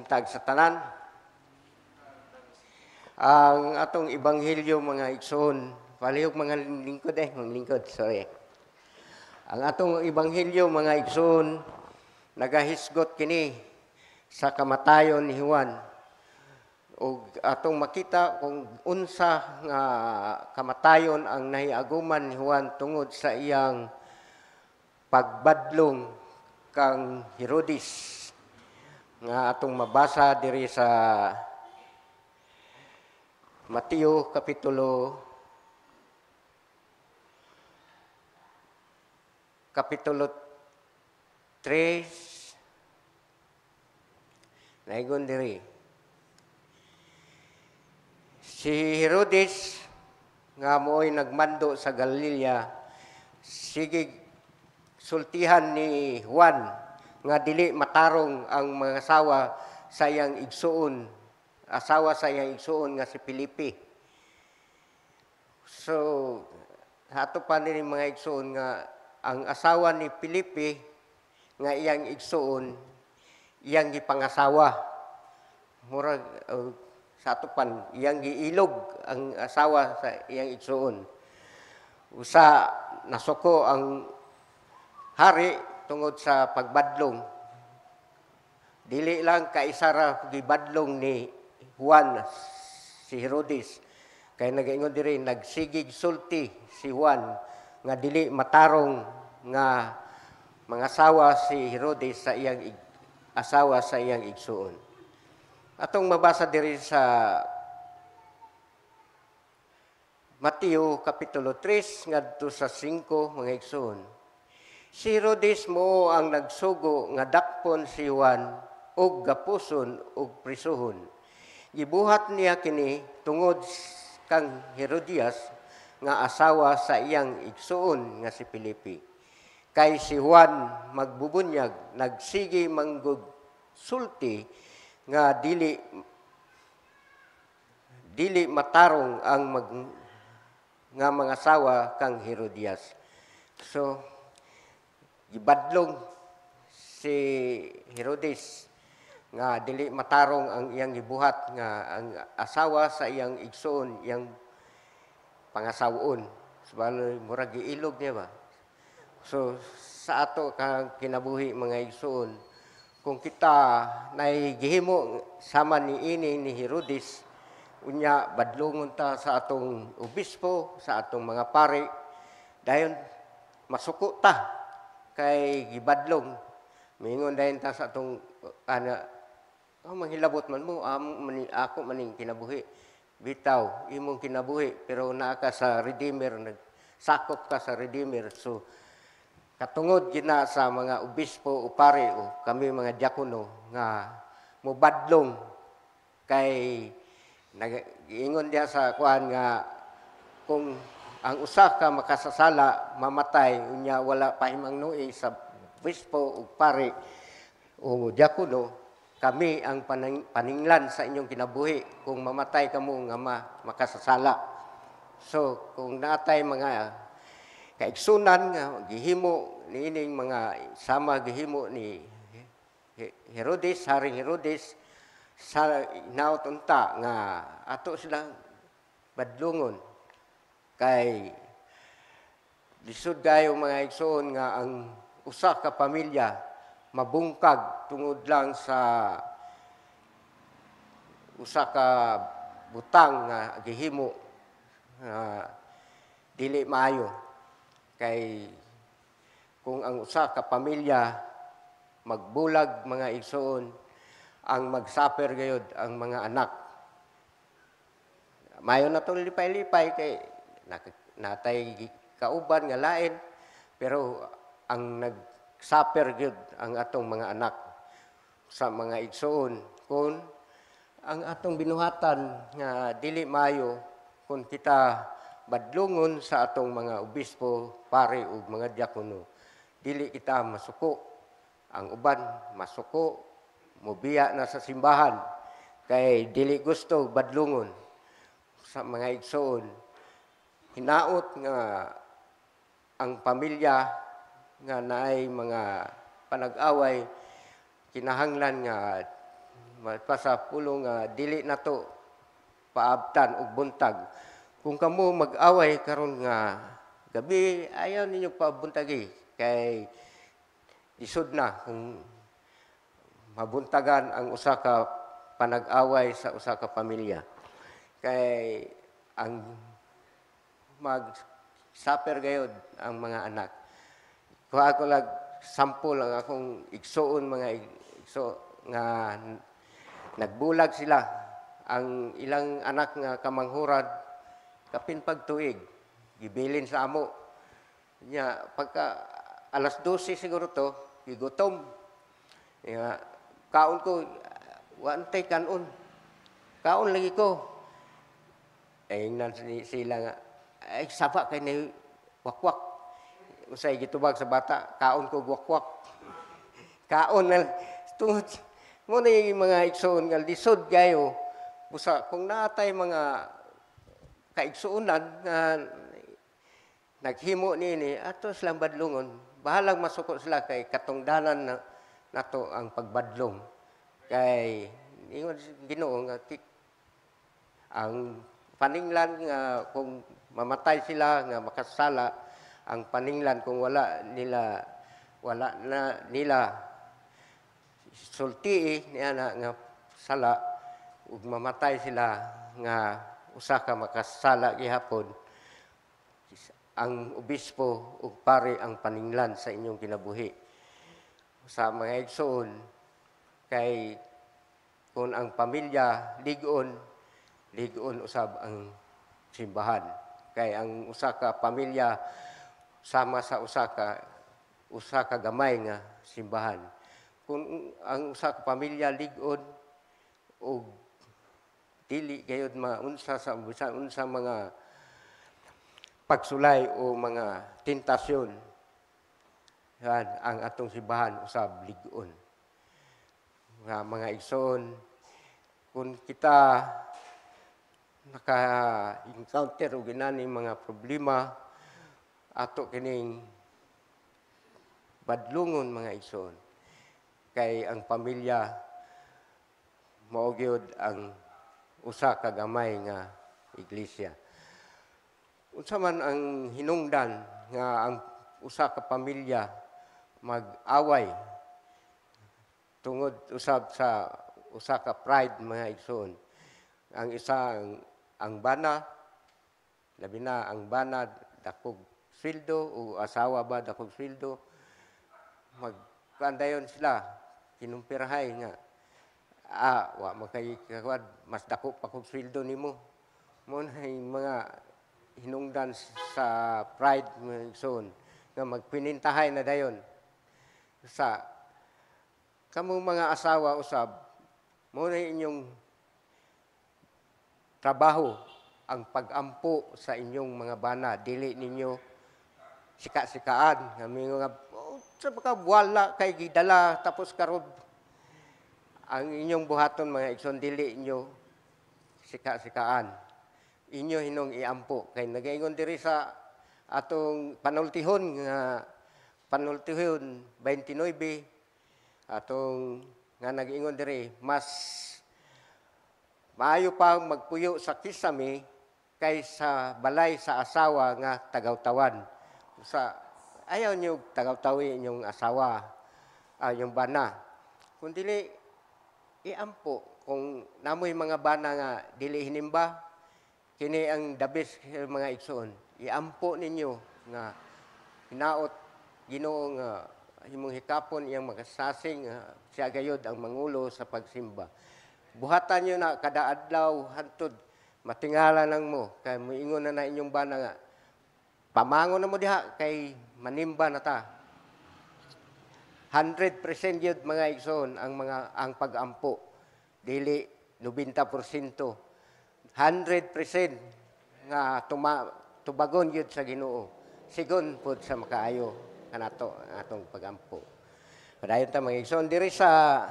buntag sa tanan. Ang atong ebanghelyo mga igsoon, palihog mga lingkod, sorry. Ang atong ebanghelyo mga igsoon, nagahisgot kini sa kamatayon ni Juan. O atong makita kung unsa nga kamatayon ang nahiaguman ni Juan tungod sa iyang pagbadlong kang Herodes. Nga atong mabasa diri sa Mateo Kapitulo 3. Naigon diri. Si Herodes nga mo'y nagmando sa Galilea, sige sultihan ni Juan nga dili matarong ang mga asawa sa iyang igsuon, nga si Felipe. So, hato pa ni mga igsuon nga ang asawa ni Felipe nga iyang igsuon, iyang gipangasawa. Murag sa ato pan iyang giilog ang asawa sa iyang igsuon. Usa nasuko ang hari tungod sa pagbadlong. Dili lang kaisara gibadlong ni Juan si Herodes. Kay nagaingon diri nagsigig sulti si Juan nga dili matarong nga mangasawa si Herodes sa iyang asawa sa iyang igsuon. Atong mabasa diri sa Mateo Kapitulo 3 ngadto sa 5 mga igsuon. Si Herodes mo ang nagsugo nga dakpon si Juan og gapuson og prisuhon. Gibuhat niya kini tungod kang Herodias nga asawa sa iyang igsuon nga si Felipe. Kay si Juan magbubunyag nagsigi manggug sulti nga dili matarong ang nga mga asawa kang Herodias. So gibadlong si Herodes nga dili matarong ang iyang gibuhat nga ang asawa sa iyang igsoon, iyang pangasawon. Subalo murag giilog niya ba. So sa ato kang kinabuhi mga igsoon, kung kita nay gihimo sama ni ini ni Herodes, unya badlongon ta sa atong obispo, sa atong mga pari, dayon masuko ta kay gibadlong. Mingon dayon ta sa atong manghilabot man mo, ako maning kinabuhi. Bitaw, imong kinabuhi, pero naa ka sa Redeemer, nagsakop ka sa Redeemer. So, katungod gina sa mga obispo o pare o kami mga diakono nga mubadlong kay nag-iingon diya sa kuan nga kung ang usa ka makasasala mamatay unya wala pa himangnuhi sa obispo o pare o diakono, kami ang paninglan sa inyong kinabuhi kung mamatay kamo nga makasasala. So kung natay mga kaigsunan nga gihimo niining mga sama gihimo ni Herodes, Haring Herodes, sa nautunta nga ato silang badlungon kay lisod kayo mga igsoon nga ang usa ka pamilya mabungkag tungod lang sa usa ka butang nga gihimo dili maayo. Kay kung ang usa ka pamilya magbulag mga igsoon, ang magsuffer gayud ang mga anak. Mayo na itong lipay-lipay kay natay kauban nga lain, pero ang nagsuffer gayud ang atong mga anak sa mga igsoon. Kung ang atong binuhatan nga dili mayo, kung kita badlungon sa atong mga obispo, pare ug mga diakono, dili kita masuko. Ang uban masuko, mubiya na sa simbahan kay dili gusto badlungon sa mga igsoon. Hinaot nga ang pamilya nga naay mga panag-away kinahanglan nga Mapasapulo nga dili nato paabtan og buntag. Kung kamo mag-away karon nga gabi, ayaw ninyo pabuntagi kay isod na kung mabuntagan ang usa ka panag-away sa usa ka pamilya. Kay ang mag-suffer gayud ang mga anak. Kuha ko lang sample ang akong igsuon mga igso nga nagbulag sila ang ilang anak nga kamanghuran kapin pagtuig gibilin sa amo nya pagka alas 12 siguro to gigutom ya kaon ko wantay kanon kaon lagi ko ay nan sila nga ay saba kay ni wakwak usay gitubag sa bata kaon ko wakwak kaon na tungod mo na yung mga igsoon nga lisod gayo busa kung natay mga kaigsuunan nga naghimo nini ato silang badlongon bahalang masuko sila kay katungdanan na nato ang pagbadlong kay ingon Ginoo nga ang paninglan nga kung mamatay sila nga makasala ang paninglan kung wala na nila sulti niya nga sala ug mamatay sila nga usa ka makasala gihapon ang obispo ug pare ang paninglan sa inyong kinabuhi sa mga igsoon kay kung ang pamilya ligon usab ang simbahan kay ang usa ka pamilya sama sa usa ka gamay nga simbahan kung ang usa ka pamilya ligon og dili gayud maunsa sa unsa mga pagsulay o mga tentasyon yan ang atong simbahan usab ligon nga mga igsoon kung kita naka-encounter og ginani mga problema ato kining badlungon mga igsoon kay ang pamilya mao gyud ang usa ka gamay nga iglesia. Unsa man ang hinungdan nga ang usa ka pamilya mag-away tungod usab sa usa ka pride mga igsoon. Ang isa ang bana labi na ang bana dakog sweldo o asawa ba dakog sweldo magkandayon sila kinumpirahay nga wa makay kagwad mas dako pa kog sweldo nimo mo na mga hinungdan sa pride mga igsoon nga magpinintahay na dayon sa kamong mga asawa usab mo na inyong trabaho ang pag-ampo sa inyong mga bana dili ninyo sika-sikaan nga mga sa baka wala kay gidala tapos karon ang inyong buhaton mga igsoon dili inyo sika-sikaan. Inyo hinong iampo kay nagaingon diri sa atong panultihon 29 atong nga nag-ingon diri mas maayo pa magpuyo sa kisame kaysa balay sa asawa nga tagawtawan. Sa ayaw niyo tagaw-tawi inyong asawa yung bana. Kung dili iampo kung namoy mga bana nga dili hinimba kini ang the best mga igsoon iampo ninyo nga hinaot Ginoo nga himong hikapon iyang makasasing siya gayud ang mangulo sa pagsimba buhatan niyo na kada adlaw hantod matingala lang mo kay moingon na inyong bana nga pamangon na mo diha kay manimba na ta 100% yun mga igsoon ang pag-ampo. Dili 90%. 100% nga tubagon yun sa Ginoo. Sigon po sa makaayo kanato atong pag-ampo. Padayon ta mga igsoon diri sa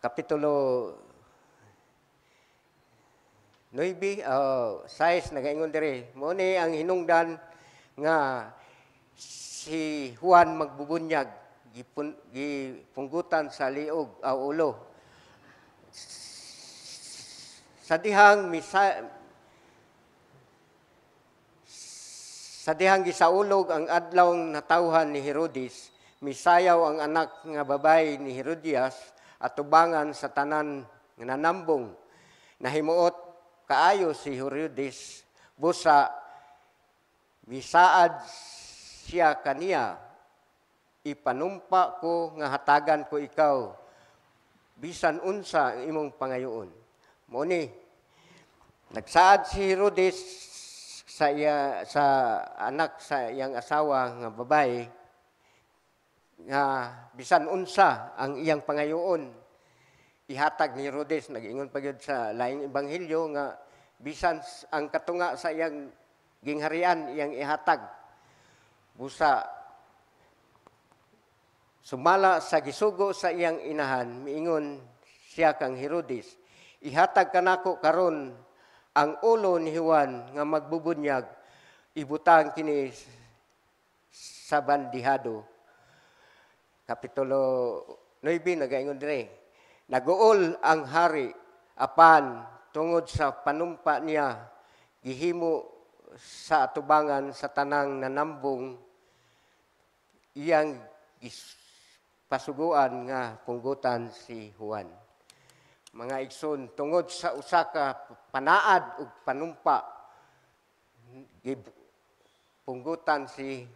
Kapitulo 9, 6 nagaingon diri. Mo ni ang hinungdan nga si Juan magbubunyag gipunggutan sa liog o ulo. Sa dihang gisaulog ang adlaw natawhan ni Herodes, misayaw ang anak nga babay ni Herodias atubangan sa tanan nga nanambong. Nahimuot kaayo si Herodes, busa misaad siya kaniya, ipanumpa ko nga hatagan ko ikaw, bisan unsa ang imong pangayoon. Muni, nagsaad si Herodes sa anak sa iyang asawa nga babae, nga bisan unsa ang iyang pangayoon, ihatag ni Herodes. Nag-ingon pa gyud sa laing ebanghelyo nga bisan ang katunga sa iyang gingharian iyang ihatag. Busa sumala sa gisugo sa iyang inahan, miingon siya kang Herodes, ihatag kanako karon ang ulo ni Juan nga magbubunyag, ibutang kini sa bandihado. Kapitulo 9 nagaingon dire, naguol ang hari apan tungod sa panumpa niya gihimo sa atubangan sa tanang nanambong, iyang pasuguan nga punggutan si Juan. Mga igsoon, tungod sa usa ka panaad ug panumpa, punggutan si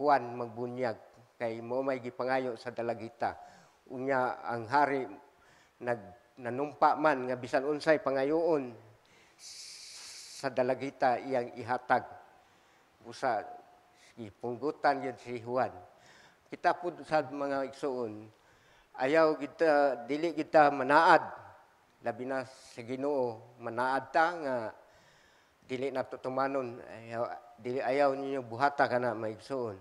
Juan magbunyag, kay mo may gipangayo sa dalagita. Unya ang hari nanumpa man nga bisan unsay pangayoon sa dalagita iyang ihatag. Busa ipunggutan yun si Juan. Kita po sa mga igsoon, ayaw kita, dili kita manaad, labi na sa Ginoo, manaad ta nga dili na tutumanon, ayaw ninyo buhata ka na maigsoon.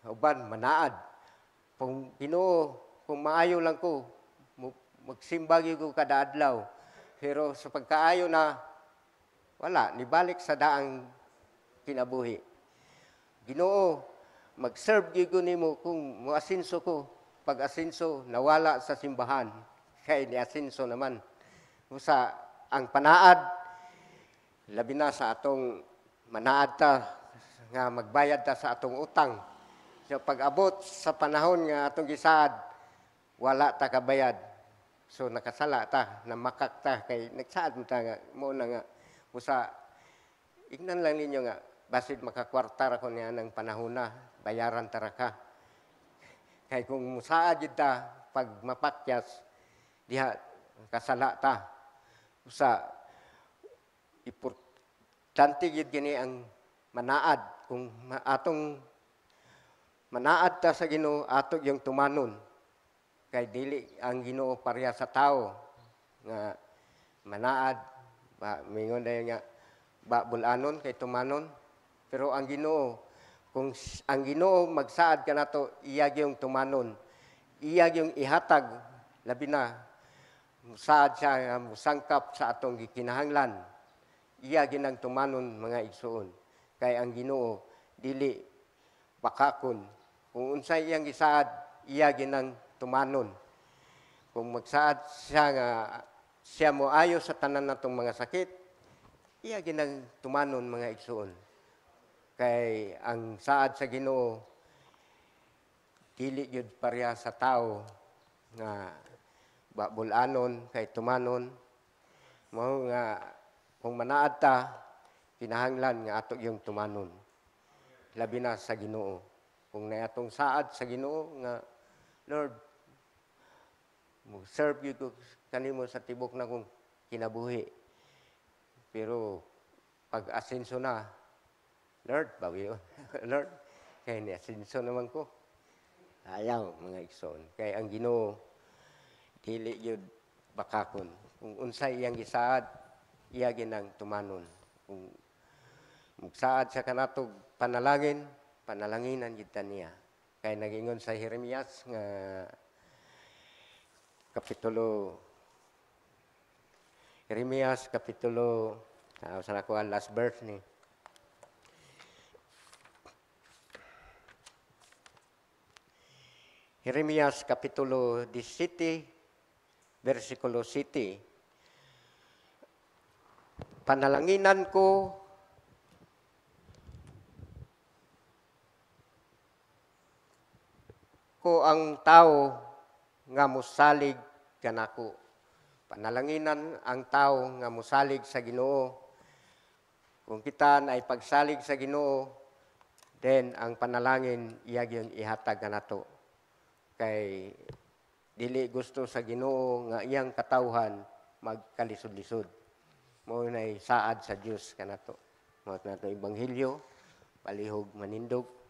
Uban, manaad. Kung Ginoo, kung maayo lang ko, magsimbagi ko kada adlaw. Pero sa pagkaayo na, wala, nibalik sa daang kinabuhi. Ginoo, mag-serve ko nimo kung mo-asinso ko. Pag asinso, nawala sa simbahan. Kaya ni-asinso naman. Sa ang panaad, labi na sa atong manaad ta, nga magbayad ta sa atong utang. So pag-abot sa panahon nga atong gisaad, wala ta kabayad. So nakasala ta, namakak ta, kay nagsaad mo ta nga, mo na nga, usa, ignan lang ninyo nga, basid makakwarta ko niya ng panahon na, bayaran tara ka. Kay kung musaad yun ta, pag mapakyas, diha, kasala ta. Usa, importante yun gini ang manaad. Kung atong manaad ta sa Ginoo, ato yung tumanon. Kay dili ang Ginoo pareha sa tao. Nga manaad, mingon dahil nga, bulanon kay tumanon. Pero ang Ginoo, kung ang Ginoo magsaad ka na to, iyag yung tumanon. Iyag yung ihatag, labi na, musaad siya, musangkap sa atong gikinahanglan. Iyag yung tumanon mga igsoon. Kay ang Ginoo, dili bakakon. Kung unsay iyang gisaad, iyag yung tumanon. Kung magsaad siya nga, siya mo ayo sa tanan natong mga sakit, iyag yung tumanon mga igsoon. Kay ang saad sa Ginoo, dili yun pareha sa tao nga bulanon kay tumanon. Mao nga kung manaad ta, kinahanglan nga ato yung tumanon. Labi na sa Ginoo. Kung na atong saad sa Ginoo nga, Lord, serve you kanimo sa tibok na kong kinabuhi. Pero pag asenso na, Lord, bawi yun. Lord, kaya ni-asinso naman ko. Ayaw, mga igsoon. Kaya ang Ginoo, dili yun bakakon. Kung unsay iyang gisaad, iyagin ang tumanon. Kung magsaad sa kanatog panalangin, panalanginan yun niya. Kaya nagingon sa Jeremias nga Jeremias kapitulo, saan ako ang last verse ni, Jeremias Kapitulo 17, versikulo 7. Panalanginan ko ang tao nga mosalig kanako. Panalanginan ang tao nga mosalig sa Ginoo. Kung kita na ay pagsalig sa Ginoo, then ang panalangin iyang ihatag kanato. Kay dili gusto sa Ginoo nga iyang katawhan magkalisod-lisod. Mao nay saad sa Dios kanato. Mao nato ebanghelyo palihog manindog